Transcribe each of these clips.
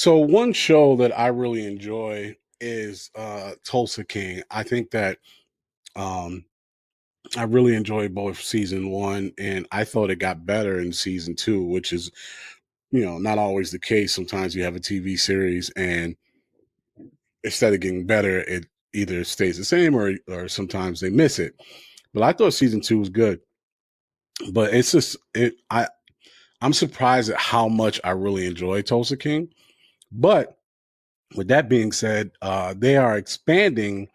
So one show that I really enjoy is Tulsa King. I think that um, I really enjoyed both season one, and I thought it got better in season two, which is not always the case. Sometimes you have a TV series, and instead of getting better, it either stays the same or sometimes they miss it. But I thought season two was good. But it's just it. I'm surprised at how much I really enjoy Tulsa King. But with that being said, they are expanding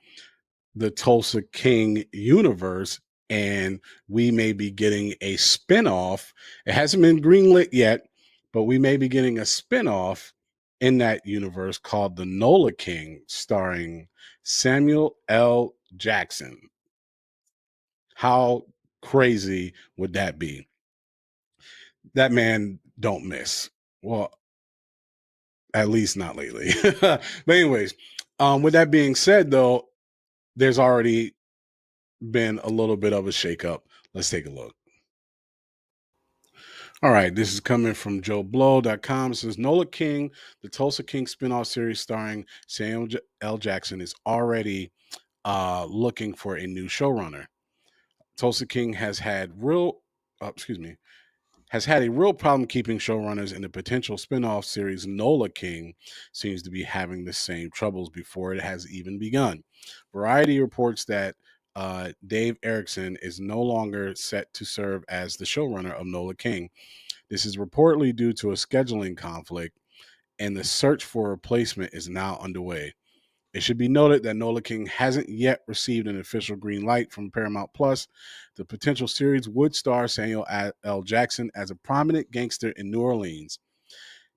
the Tulsa King universe, and we may be getting a spinoff. It hasn't been greenlit yet, but we may be getting a spinoff in that universe called The Nola King, starring Samuel L. Jackson. How crazy would that be? That man don't miss. Well, at least not lately. But anyways, with that being said, though, there's already been a little bit of a shakeup. Let's take a look. All right, this is coming from JoeBlow.com. It says Nola King, the Tulsa King spinoff series starring Samuel L. Jackson, is already looking for a new showrunner. Tulsa King has had a real problem keeping showrunners, and the potential spinoff series Nola King seems to be having the same troubles before it has even begun. Variety reports that Dave Erickson is no longer set to serve as the showrunner of Nola King. This is reportedly due to a scheduling conflict, and the search for a replacement is now underway. It should be noted that Nola King hasn't yet received an official green light from Paramount Plus. The potential series would star Samuel L. Jackson as a prominent gangster in New Orleans.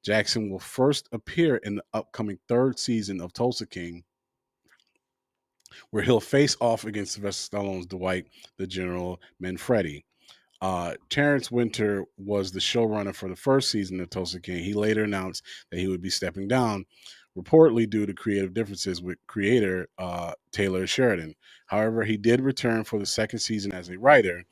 Jackson will first appear in the upcoming third season of Tulsa King, where he'll face off against Sylvester Stallone's Dwight the General Manfredi. Terrence Winter was the showrunner for the first season of Tulsa King. He later announced that he would be stepping down, reportedly due to creative differences with creator Taylor Sheridan. However, he did return for the second season as a writer,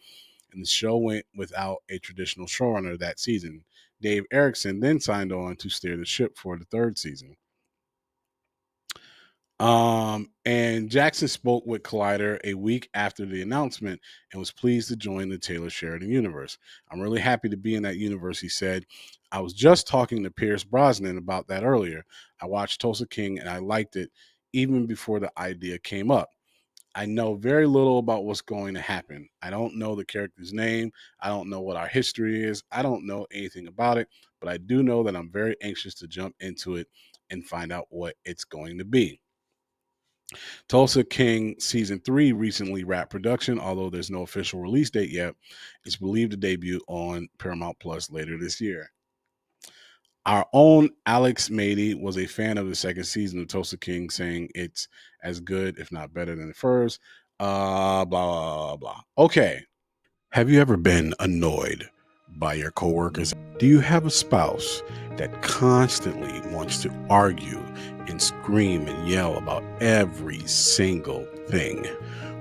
and the show went without a traditional showrunner that season. Dave Erickson then signed on to steer the ship for the third season. And Jackson spoke with Collider a week after the announcement and was pleased to join the Taylor Sheridan universe. I'm really happy to be in that universe, he said. I was just talking to Pierce Brosnan about that earlier. I watched Tulsa King and I liked it even before the idea came up. I know very little about what's going to happen. I don't know the character's name. I don't know what our history is. I don't know anything about it, but I do know that I'm very anxious to jump into it and find out what it's going to be. Tulsa King season 3 recently wrapped production, although there's no official release date yet. It's believed to debut on Paramount Plus later this year. Our own Alex Mady was a fan of the second season of Tulsa King, saying it's as good, if not better, than the first. Blah, blah, blah. Okay. Have you ever been annoyed by your coworkers? Do you have a spouse that constantly wants to argue and scream and yell about every single thing?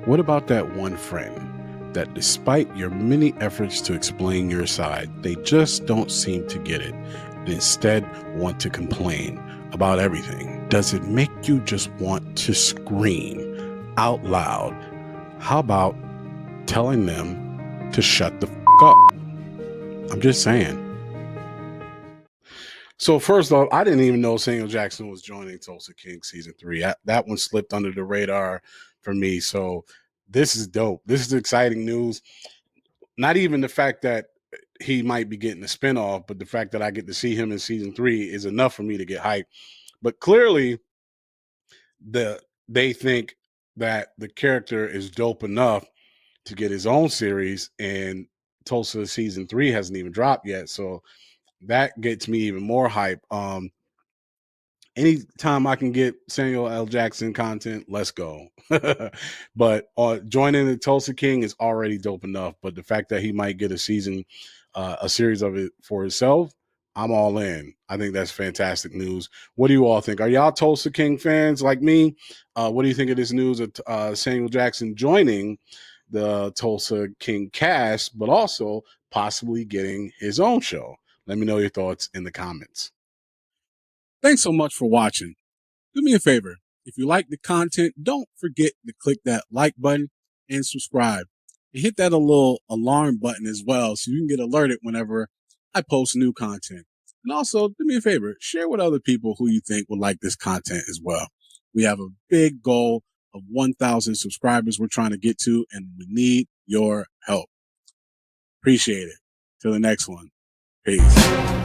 What about that one friend that, despite your many efforts to explain your side, they just don't seem to get it and instead want to complain about everything? Does it make you just want to scream out loud? How about telling them to shut the up? I'm just saying. So first off, I didn't even know Samuel Jackson was joining Tulsa King season 3. That one slipped under the radar for me. So this is dope. This is exciting news. Not even the fact that he might be getting a spinoff, but the fact that I get to see him in season 3 is enough for me to get hyped. But clearly, they think that the character is dope enough to get his own series, and Tulsa season 3 hasn't even dropped yet. So that gets me even more hype. Anytime I can get Samuel L. Jackson content, let's go. But joining the Tulsa King is already dope enough. But the fact that he might get a season, a series of it for himself, I'm all in. I think that's fantastic news. What do you all think? Are y'all Tulsa King fans like me? What do you think of this news of Samuel Jackson joining the Tulsa King cast, but also possibly getting his own show? Let me know your thoughts in the comments. Thanks so much for watching. Do me a favor. If you like the content, don't forget to click that like button and subscribe. And hit that little alarm button as well so you can get alerted whenever I post new content. And also, do me a favor, share with other people who you think would like this content as well. We have a big goal of 1,000 subscribers we're trying to get to, and we need your help. Appreciate it. Till the next one. Peace.